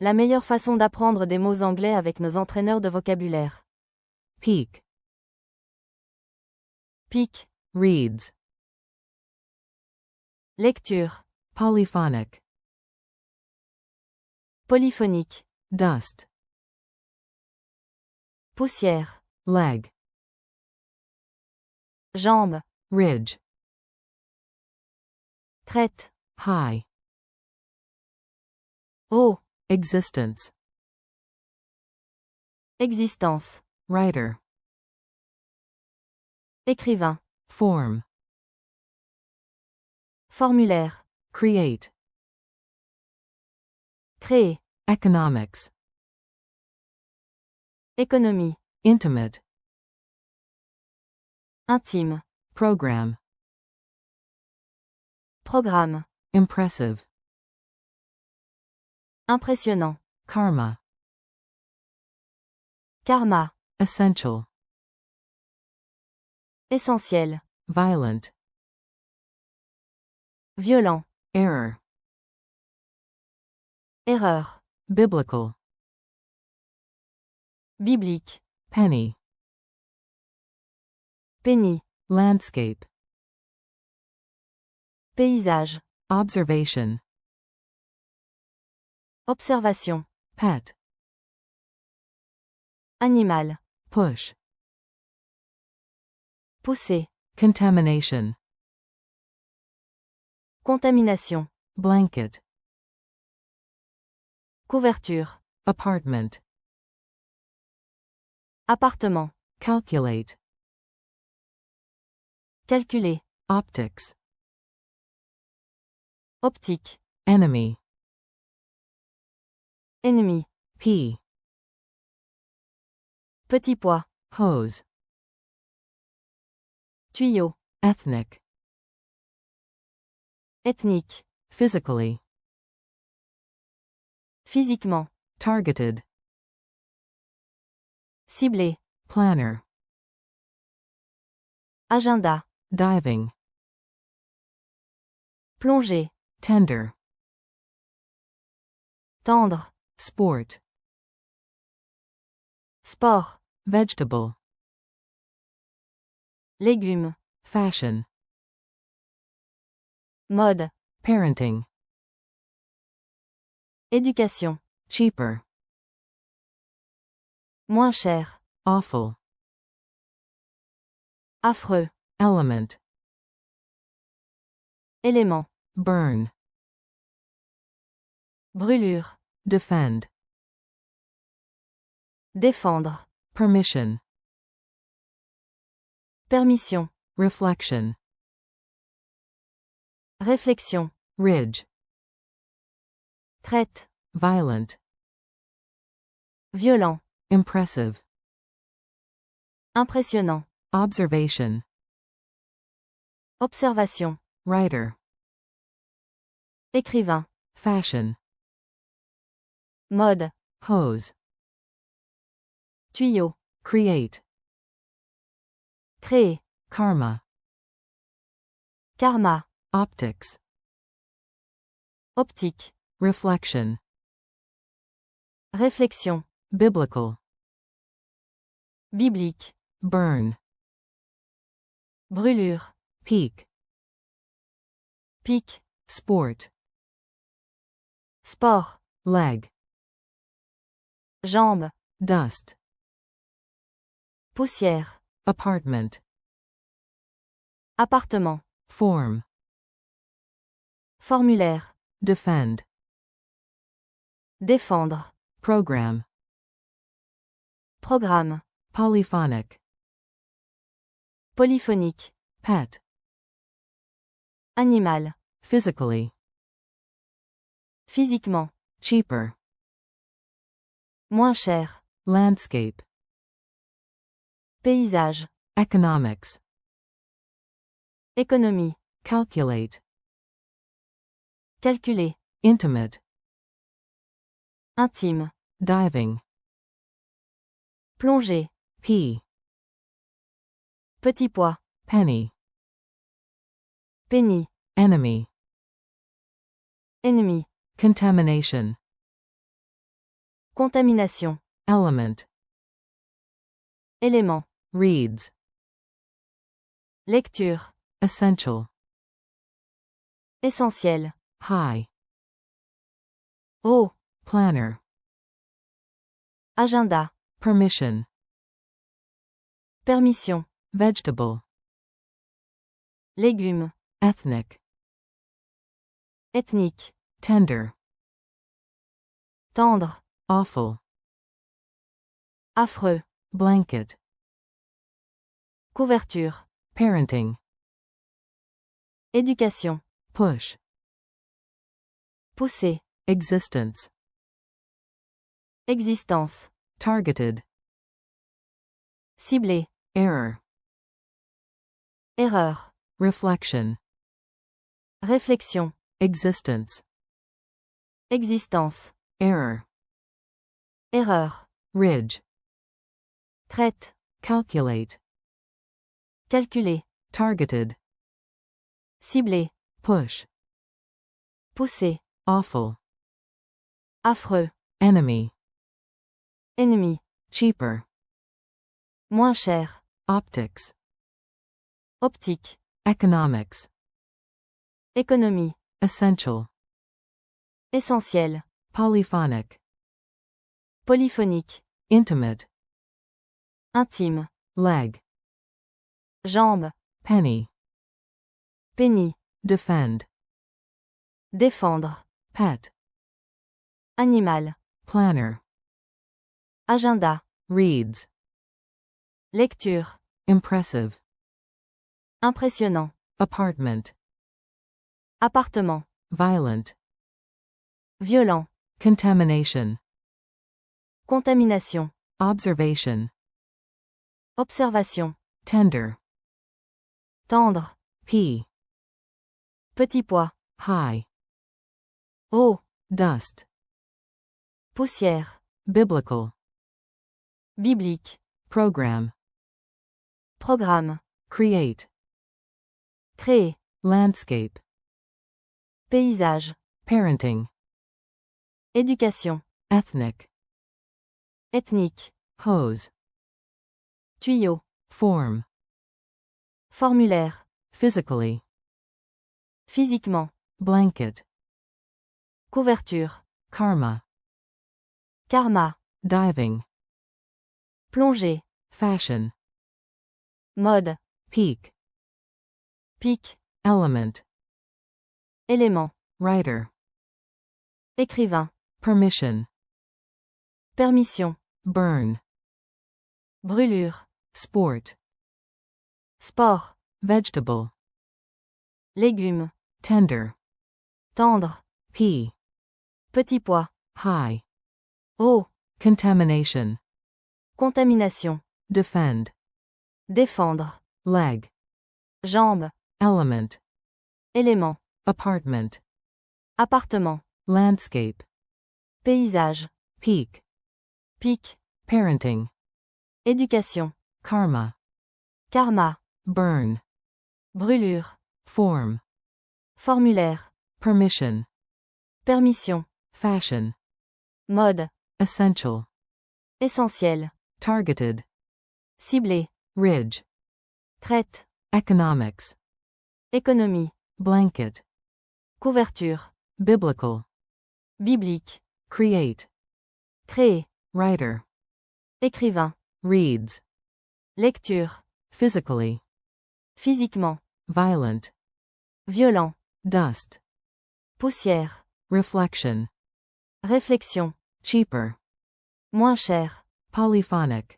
La meilleure façon d'apprendre des mots anglais avec nos entraîneurs de vocabulaire. Peak. Pic. Reads. Lecture. Polyphonic. Polyphonique. Dust. Poussière. Leg. Jambe. Ridge. Crête. High. Haut. Existence. Existence. Writer. Écrivain. Form. Formulaire. Create. Créer. Economics. Économie. Intimate. Intime. Program. Programme. Impressive. Impressionnant. Karma. Karma. Essential. Essentiel. Violent. Violent. Error. Erreur. Biblical. Biblique. Penny. Penny. Landscape. Paysage. Observation. Observation. Pet. Animal. Push. Pousser. Contamination. Contamination. Blanket. Couverture. Apartment. Appartement. Calculate. Calculer. Optics. Optique. Enemy. Ennemi. Pea. Petit pois. Hose. Tuyau. Ethnic. Ethnique. Physically. Physiquement. Targeted. Ciblé. Planner. Agenda. Diving. Plonger. Tender. Tendre. Sport. Sport. Vegetable. Légumes. Fashion. Mode. Parenting. Éducation. Cheaper. Moins cher. Awful. Affreux. Element. Élément. Burn. Brûlure. Defend. Défendre. Permission. Permission. Reflection. Réflexion. Ridge. Crête. Violent. Violent. Impressive. Impressionnant. Observation. Observation. Writer. Écrivain. Fashion. Mode. Hose. Tuyau. Create. Créer. Karma. Karma. Optics. Optique. Reflection. Réflexion. Biblical. Biblique. Burn. Brûlure. Peak. Pic. Sport. Sport. Leg. Jambe. Dust. Poussière. Apartment. Appartement. Form. Formulaire. Defend. Défendre. Program. Programme. Polyphonic. Polyphonique. Pet. Animal. Physically. Physiquement. Cheaper. Moins cher. Landscape. Paysage. Economics. Économie. Calculate. Calculer. Intimate. Intime. Diving. Plonger. Pea. Petit pois. Penny. Penny. Enemy. Ennemi. Contamination. Contamination. Element. Élément. Reads. Lecture. Essential. Essentiel. High. Haut. Planner. Agenda. Permission. Permission. Vegetable. Légumes. Ethnic. Ethnique. Tender. Tendre. Awful. Affreux. Blanket. Couverture. Parenting. Éducation. Push. Pousser. Existence. Existence. Targeted. Ciblé. Error. Erreur. Reflection. Réflexion. Existence. Existence. Error. Erreur. Ridge. Crête. Calculate. Calculer. Targeted. Ciblé. Push. Pousser. Awful. Affreux. Enemy. Ennemi. Cheaper. Moins cher. Optics. Optique. Economics. Économie. Essential. Essentiel. Polyphonic. Polyphonique. Intimate. Intime. Leg. Jambe. Penny. Penny. Defend. Défendre. Pet. Animal. Planner. Agenda. Reads. Lecture. Impressive. Impressionnant. Apartment. Appartement. Violent. Violent. Contamination. Contamination. Observation. Observation. Tender. Tendre. Pea. Petit pois. High. Haut. Dust. Poussière. Biblical. Biblique. Program. Programme. Create. Créer. Landscape. Paysage. Parenting. Éducation. Ethnic. Ethnique. Hose. Tuyau. Form. Formulaire. Physically. Physiquement. Blanket. Couverture. Karma. Karma. Diving. Plongée. Fashion. Mode. Peak. Pic. Element. Élément. Writer. Écrivain. Permission. Permission. Burn. Brûlure. Sport. Sport. Vegetable. Légumes. Tender. Tendre. Pea. Petit pois. High. Haut. Contamination. Contamination. Defend. Défendre. Leg. Jambe. Element. Élément. Apartment. Appartement. Landscape. Paysage. Peak. Pic. Parenting. Éducation. Karma. Karma. Burn. Brûlure. Form. Formulaire. Permission. Permission. Fashion. Mode. Essential. Essentiel. Targeted. Ciblé. Ridge. Crête. Economics. Économie. Blanket. Couverture. Biblical. Biblique. Create. Créer. Writer. Écrivain. Reads. Lecture. Physically. Physiquement. Violent. Violent. Dust. Poussière. Reflection. Réflexion. Cheaper. Moins cher. Polyphonic.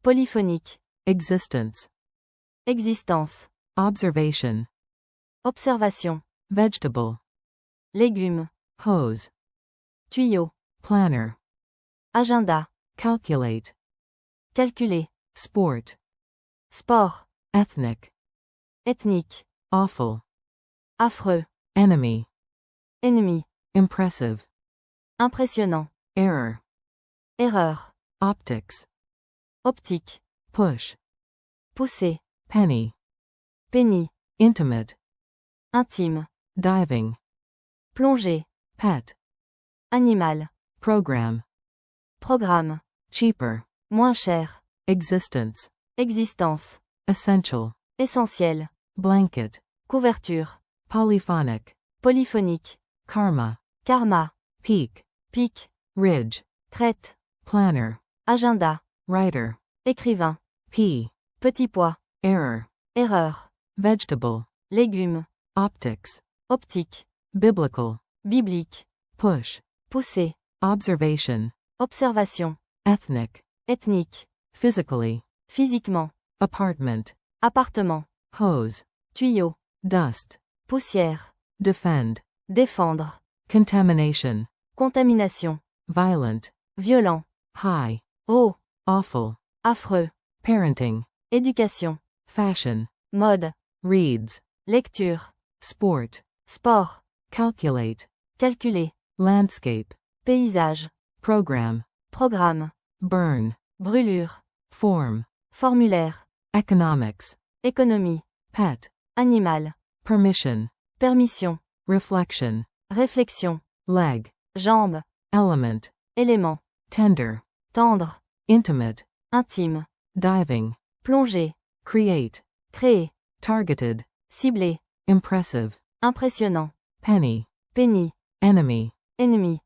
Polyphonique. Existence. Existence. Observation. Observation. Vegetable. Légumes. Hose. Tuyau. Planner. Agenda. Calculate. Calculer. Sport. Sport. Ethnic. Ethnique. Awful. Affreux. Enemy. Ennemi. Impressive. Impressionnant. Error. Erreur. Optics. Optique. Push. Pousser. Penny. Penny. Intimate. Intime. Diving. Plongée. Pet. Animal. Program. Programme. cheaper, Moins cher. existence, Existence. essential, Essentiel. blanket, Couverture. polyphonic, Polyphonique. karma, Karma. peak, Pic. ridge, Crête. planner, Agenda. writer, Écrivain. pea, Petit pois. error, Erreur. vegetable, Légumes. optics, Optique. biblical, Biblique. push, Pousser. observation, Observation. ethnic, Ethnique. physically, Physiquement. apartment, Appartement. hose, Tuyau. dust, Poussière. defend, Défendre. contamination, Contamination. violent, Violent. high, Haut. awful, Affreux. parenting, Éducation. fashion, Mode. reads, Lecture. sport, Sport. calculate, Calculer. landscape, Paysage. program, Programme. burn, Brûlure. form, Formulaire. economics, Économie. pet, Animal. permission, Permission. reflection, Réflexion. leg, Jambe. element, Élément. tender, Tendre. intimate, Intime. diving, Plonger. create, Créer. targeted, Cibler. impressive, Impressionnant. penny, Penny. enemy, Ennemi.